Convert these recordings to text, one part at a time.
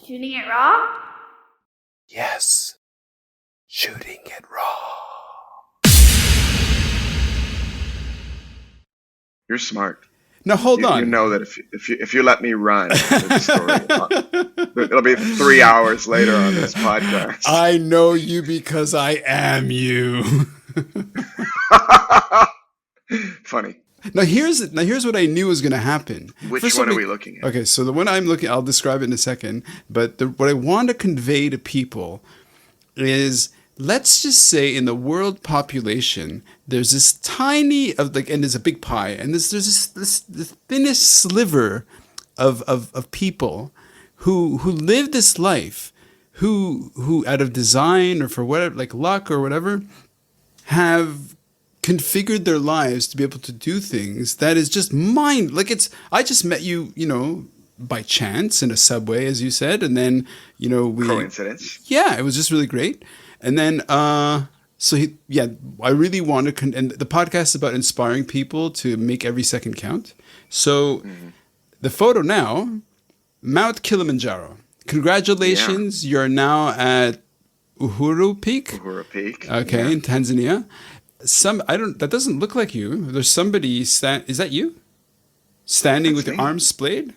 Shooting it raw? Yes. Shooting it raw. You're smart. Now hold on. You know that if you let me run with the story, it'll be 3 hours later on this podcast. I know you because I am you. Funny. Now here's what I knew was going to happen. Which one are we looking at? Okay, so the one I'm looking, I'll describe it in a second. But what I want to convey to people is, let's just say in the world population, there's this tiny and there's a big pie, and there's this the thinnest sliver of people who live this life, who out of design or for whatever, like luck or whatever, have configured their lives to be able to do things that is just I just met you, by chance in a subway, as you said, and then Coincidence. Yeah, it was just really great. And then I really want to and the podcast is about inspiring people to make every second count. So the photo now, Mount Kilimanjaro. Congratulations, You're now at Uhuru Peak. Okay, in Tanzania. That doesn't look like you. There's somebody is that you? Standing with your arms splayed?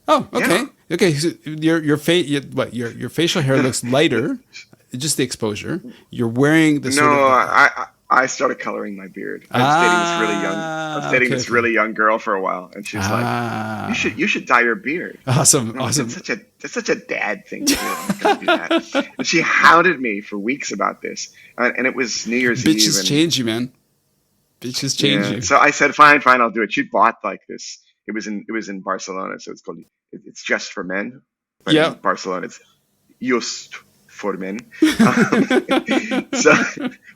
Oh, okay. Yeah. Okay, so your facial hair looks lighter, just the exposure. You're wearing the I started coloring my beard. I was dating this really young girl for a while, and she's like, "You should dye your beard." Awesome. That's such a dad thing to do. I'm gonna do that. And she hounded me for weeks about this, and it was New Year's Eve. Bitches change you, man. Bitches change you. So I said, "Fine, I'll do it." She bought like this. It was in Barcelona, so it's just for men. But in Barcelona, it's just for men. So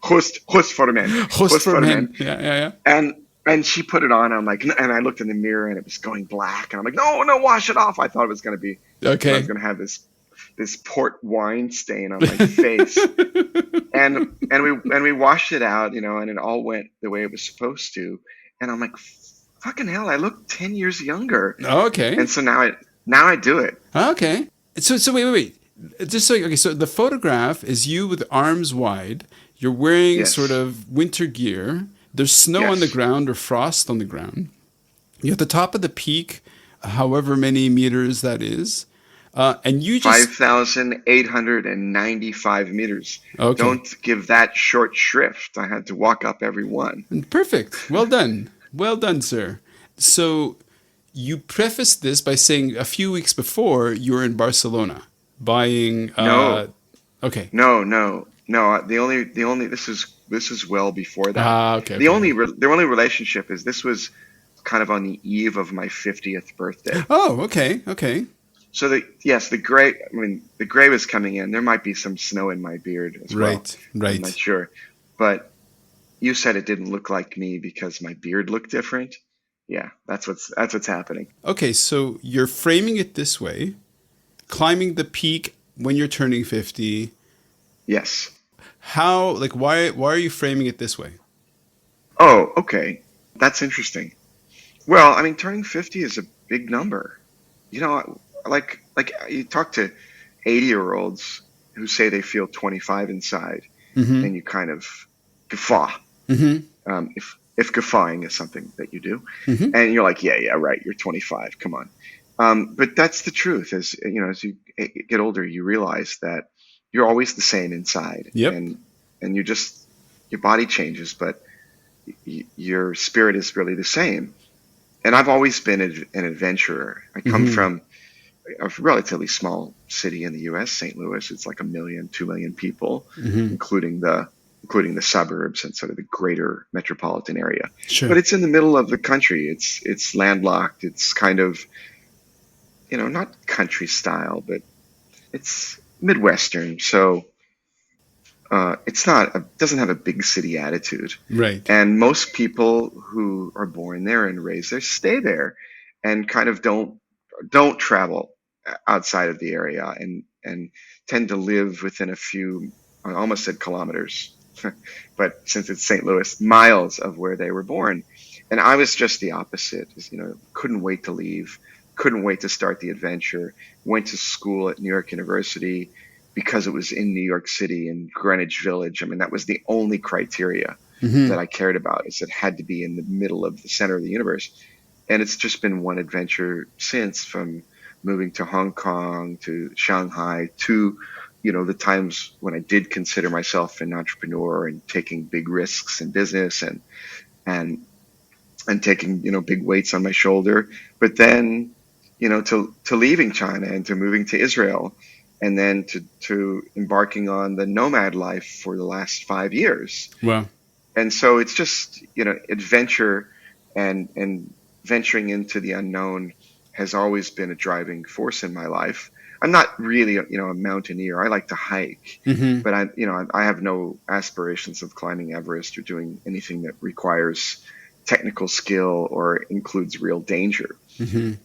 just for men. Just for men. Yeah. And she put it on. I'm like, and I looked in the mirror and it was going black. And I'm like, no, wash it off. I thought it was going to be okay. I was going to have this port wine stain on my face. and we washed it out, and it all went the way it was supposed to. And I'm like, fucking hell, I look 10 years younger. Oh, okay. And so now I do it. Okay. So wait. So the photograph is you with arms wide. You're wearing sort of winter gear. There's snow on the ground or frost on the ground. You're at the top of the peak, however many meters that is. And you just 5,895 meters. Okay. Don't give that short shrift. I had to walk up every one. Perfect. Well done. Well done, sir. So you prefaced this by saying a few weeks before you were in Barcelona buying. No. Okay. No. The only this is well before that. Okay. The only relationship is this was kind of on the eve of my 50th birthday. Oh, okay. So the gray was coming in. There might be some snow in my beard as well. Right. I'm not sure. But you said it didn't look like me because my beard looked different. Yeah, that's what's happening. Okay, so you're framing it this way, climbing the peak when you're turning 50. Yes. How, why are you framing it this way? Oh, okay. That's interesting. Well, turning 50 is a big number. Like you talk to 80-year-olds who say they feel 25 inside, and you kind of guffaw. If guffawing is something that you do, and you're like, yeah, right, you're 25, come on. But that's the truth. As you get older, you realize that you're always the same inside. Yep. And your body changes, but your spirit is really the same. And I've always been an adventurer. I come from a relatively small city in the U.S., St. Louis. It's like 2 million people, including the suburbs and sort of the greater metropolitan area. Sure. But it's in the middle of the country. It's landlocked. It's kind of, not country style, but it's Midwestern. So doesn't have a big city attitude. Right. And most people who are born there and raised there stay there and kind of don't travel outside of the area and tend to live within a few, I almost said kilometers, but since it's St. Louis, miles of where they were born. And I was just the opposite. Couldn't wait to leave couldn't wait to start the adventure. Went to school at New York University because it was in New York City in Greenwich Village. I mean, that was the only criteria that I cared about, is it had to be in the middle of the center of the universe. And it's just been one adventure since, from moving to Hong Kong to Shanghai to, the times when I did consider myself an entrepreneur and taking big risks in business and and taking, big weights on my shoulder. But then, to leaving China and to moving to Israel, and then to embarking on the nomad life for the last 5 years. Wow. And so it's just, adventure and venturing into the unknown has always been a driving force in my life. I'm not really, a mountaineer. I like to hike, but I have no aspirations of climbing Everest or doing anything that requires technical skill or includes real danger.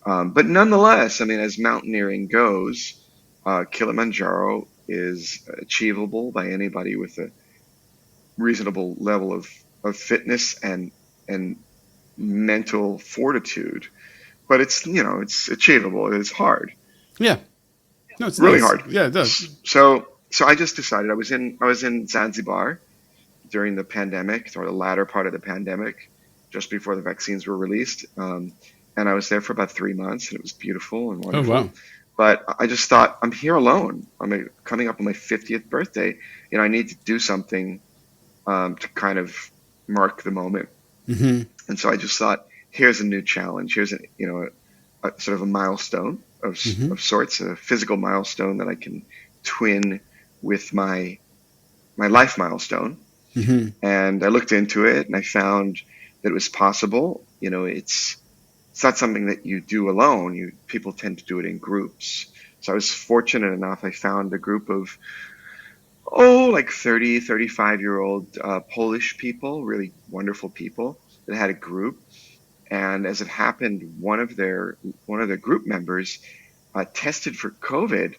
But nonetheless, I mean, as mountaineering goes, Kilimanjaro is achievable by anybody with a reasonable level of fitness and mental fortitude. But it's achievable. It's hard. Yeah. No, it's Really nice. hard. Yeah, it does. So I just decided, I was in Zanzibar during the pandemic, or the latter part of the pandemic, just before the vaccines were released. And I was there for about 3 months, and it was beautiful and Oh, wonderful. wow. But I just thought, I'm here alone. I'm coming up on my 50th birthday. I need to do something to kind of mark the moment. And so I just thought, here's a new challenge. Here's a sort of a milestone of sorts, a physical milestone that I can twin with my life milestone. And I looked into it, and I found that it was possible. It's not something that you do alone. People tend to do it in groups. So I was fortunate enough. I found a group of like 30, 35-year-old Polish people, really wonderful people that had a group. And as it happened, one of their group members tested for COVID,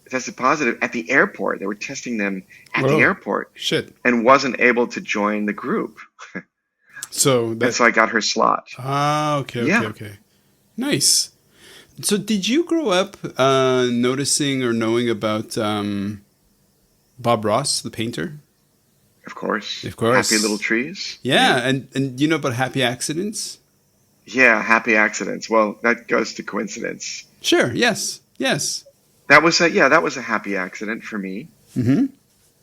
tested positive at the airport. They were testing them at the Whoa. airport, Shit. and wasn't able to join the group. So And that. so I got her slot. Okay, okay, Yeah. okay. Nice. So did you grow up noticing or knowing about Bob Ross, the painter? Of course. Of Happy Little course. Trees. Yeah, and you know about happy accidents? Yeah, happy accidents. Well, that goes to coincidence. Sure. Yes. Yes. That was a happy accident for me. And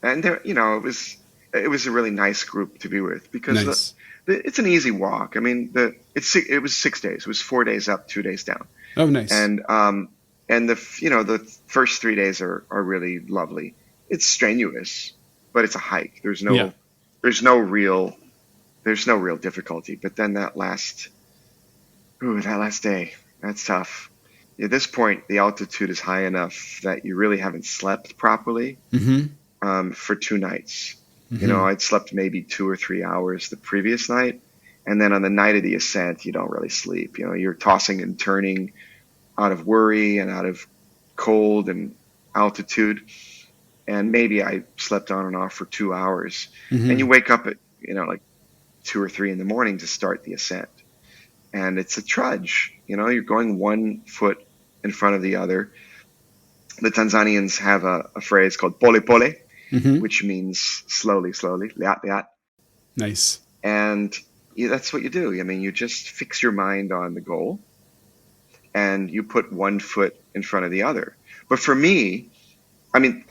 there, it was a really nice group to be with, because Nice. it's an easy walk. I mean, it was 6 days. It was 4 days up, 2 days down. Oh, nice. And the first 3 days are really lovely. It's strenuous, but it's a hike. Yeah. There's no real difficulty. But then that last day, that's tough. At this point, the altitude is high enough that you really haven't slept properly for 2 nights. I'd slept maybe 2 or 3 hours the previous night, and then on the night of the ascent, you don't really sleep. You're tossing and turning out of worry and out of cold and altitude. And maybe I slept on and off for 2 hours, and you wake up at like 2 or 3 in the morning to start the ascent, and it's a trudge. You're going 1 foot in front of the other. The Tanzanians have a phrase called pole pole, which means slowly, slowly, liat liat. Nice. And that's what you do. I mean, you just fix your mind on the goal, and you put 1 foot in front of the other. But for me, I mean,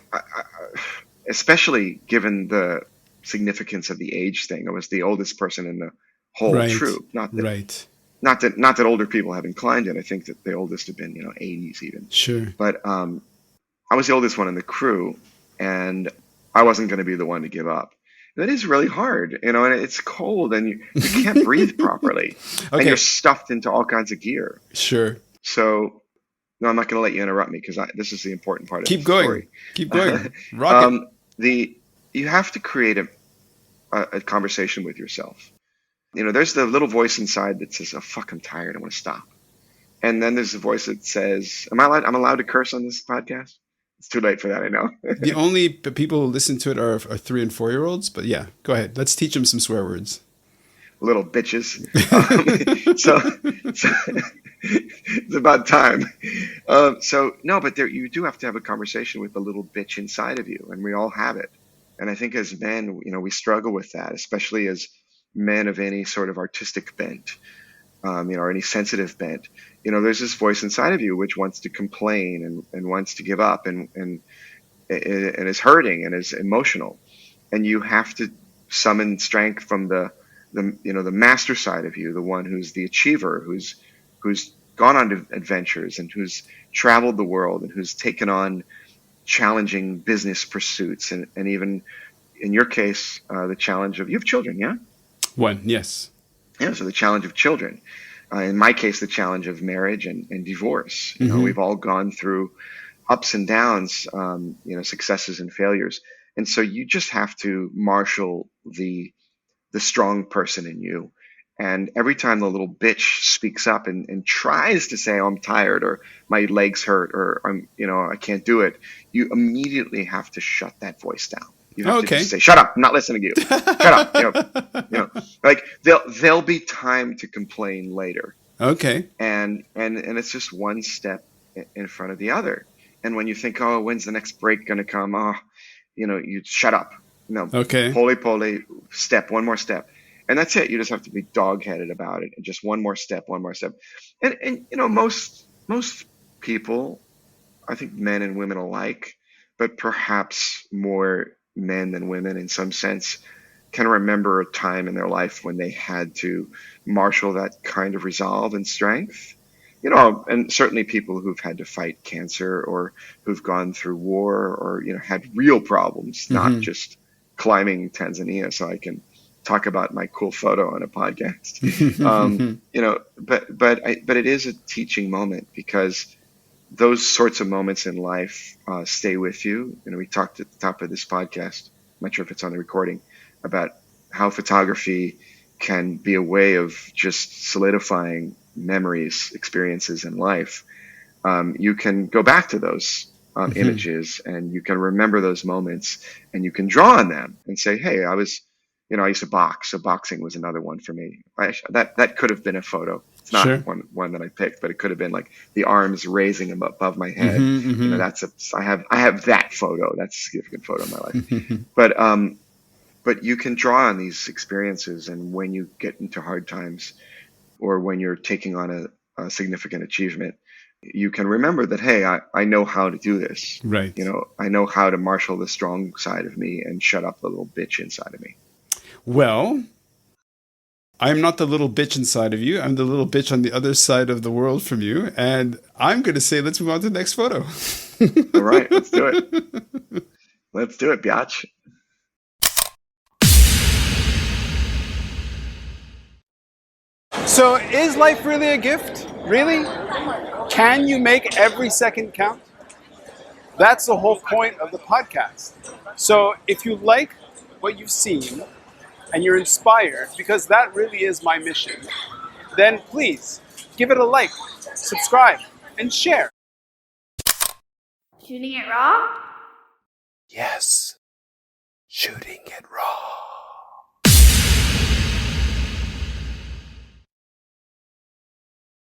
especially given the significance of the age thing, I was the oldest person in the whole Right. troop. Right. Not that older people haven't climbed it. I think that the oldest have been 80s even. Sure. But I was the oldest one in the crew, and I wasn't going to be the one to give up. That is really hard, and it's cold, and you can't breathe properly, and Okay. you're stuffed into all kinds of gear. Sure. So, no, I'm not going to let you interrupt me, because this is the important part of Keep the going. story. Keep going. Rock it. You have to create a conversation with yourself. There's the little voice inside that says, "Oh fuck, I'm tired. I want to stop." And then there's the voice that says, "I'm allowed to curse on this podcast?" It's too late for that, I know. The only people who listen to it are 3 and 4-year-olds. But yeah, go ahead. Let's teach them some swear words. little bitches. So it's about time. So no, but there you do have to have a conversation with the little bitch inside of you, and we all have it. And I think as men, we struggle with that, especially as men of any sort of artistic bent, or any sensitive bent. There's this voice inside of you which wants to complain and wants to give up and is hurting and is emotional, and you have to summon strength from the master side of you, the one who's the achiever, who's gone on adventures and who's traveled the world and who's taken on challenging business pursuits, and even in your case, the challenge of, you have children, yeah? One, yes. Yeah, so the challenge of children. In my case, the challenge of marriage and divorce. Mm-hmm. We've all gone through ups and downs, successes and failures. And so you just have to marshal the strong person in you. And every time the little bitch speaks up and tries to say, oh, I'm tired, or my legs hurt, or I can't do it, you immediately have to shut that voice down. You have to just say, shut up, I'm not listening to you. Shut up. Like there'll be time to complain later. Okay. And it's just one step in front of the other. And when you think, oh, when's the next break going to come? Oh, you shut up. No. Okay. Poly, one more step. And that's it. You just have to be dog-headed about it. And just one more step. And most people, I think men and women alike, but perhaps more men than women in some sense, can remember a time in their life when they had to marshal that kind of resolve and strength. And certainly people who've had to fight cancer, or who've gone through war, or, had real problems, not just climbing Tanzania so I can talk about my cool photo on a podcast. But it is a teaching moment, because those sorts of moments in life stay with you. We talked at the top of this podcast, I'm not sure if it's on the recording, about how photography can be a way of just solidifying memories, experiences in life. You can go back to those images, and you can remember those moments, and you can draw on them and say, hey, I used to box, so boxing was another one for me. That could have been a photo. It's not Sure. one that I picked, but it could have been like the arms raising them above my head. I have that photo. That's a significant photo in my life. But you can draw on these experiences, and when you get into hard times, or when you're taking on a significant achievement, you can remember that, hey, I know how to do this. Right. I know how to marshal the strong side of me and shut up the little bitch inside of me. Well, I'm not the little bitch inside of you. I'm the little bitch on the other side of the world from you. And I'm going to say, let's move on to the next photo. All right, let's do it. Let's do it, biatch. So is life really a gift? Really? Can you make every second count? That's the whole point of the podcast. So if you like what you've seen and you're inspired, because that really is my mission, then please give it a like, subscribe, and share. Shooting it raw? Yes. Shooting it raw.